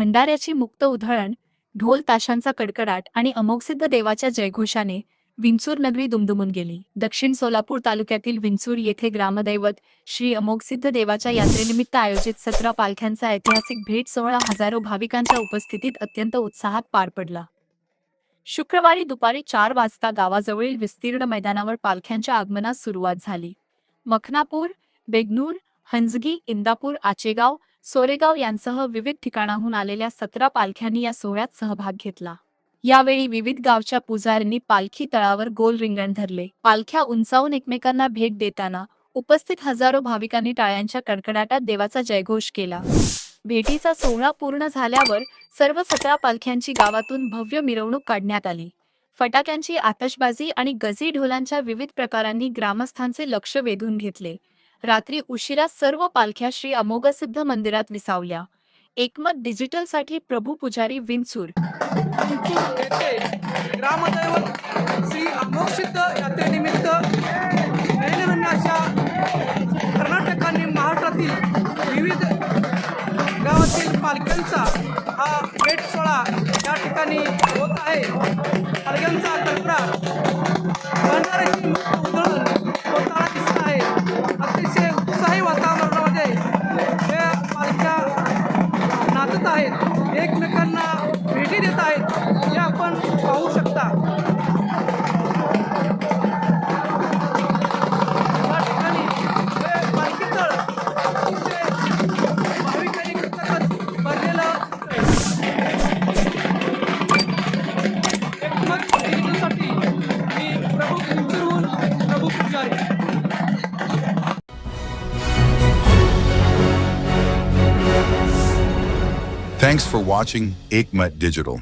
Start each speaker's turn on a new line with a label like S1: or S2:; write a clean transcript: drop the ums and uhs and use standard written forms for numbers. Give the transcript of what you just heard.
S1: भंडाऱ्याची मुक्त उधळण, ढोल ताशांचा कडकडाट आणि अमोघसिद्ध देवाच्या जयघोषाने विंचूर नगरी दुमदुमून गेली. दक्षिण सोलापूर तालुक्यातील विंचूर येथे ग्रामदैवत श्री अमोघसिद्ध देवाच्या यात्रेनिमित्त आयोजित 17 पालख्यांचा ऐतिहासिक भेट सोहळा हजारो भाविकांच्या उपस्थितीत अत्यंत उत्साहात पार पडला. शुक्रवारी दुपारी 4 वाजता गावाजवळील विस्तीर्ण मैदानावर पालख्यांच्या आगमनास सुरुवात झाली. मखनापूर, बेगनूर, हंजगी, इंदापूर, आचेगाव, सोरेगाव यांसह विविध ठिकाणाहून आलेल्या 17 पालख्यांनी या सोहळ्यात सहभाग घेतला. यावेळी विविध गावच्या पुजाऱ्यांनी पालखी तळावर गोल रिंगण धरले. पालख्या उंचावून एकमेकांना भेट देताना उपस्थित हजारो भाविकांनी टाळ्यांच्या कडकडाटात देवाचा जयघोष केला. भेटीचा सोहळा पूर्ण झाल्यावर सर्व 17 पालख्यांची गावातून भव्य मिरवणूक काढण्यात आली. फटाक्यांची आतषबाजी आणि गजरी ढोलांच्या विविध प्रकारांनी ग्रामस्थांचे लक्ष वेधून घेतले. रात्री उशिरा सर्व पालख्या श्री अमोघसिद्ध मंदिरात विसावल्या. एकमत डिजिटलसाठी प्रभू पुजारी, विंचूर.
S2: येथे ग्रामदैवत श्री अमोघसिद्ध यात्रेनिमित्त नयनरम्य अशा कर्नाटक आणि महाराष्ट्रातील विविध गावातील पालख्यांचा हा भेट सोहळा या ठिकाणी होत आहे. पालख्यांचा कडकडाट, भंडाऱ्याची मुक्त उधळण होताना दिसत आहे. अतिशय उत्साही वातावरणामध्ये हे पालख्या नाचत आहेत, एकमेकांना भेटी देत आहेत, हे आपण पाहू शकता. या ठिकाणी हे पालखी तळ अतिशय भाविकांनी कृतज्ञ भरलेलं एकमत डिजिटलसाठी मी प्रभू विंचूरहून प्रभू पुजारी.
S3: Thanks for watching Ekmat Digital.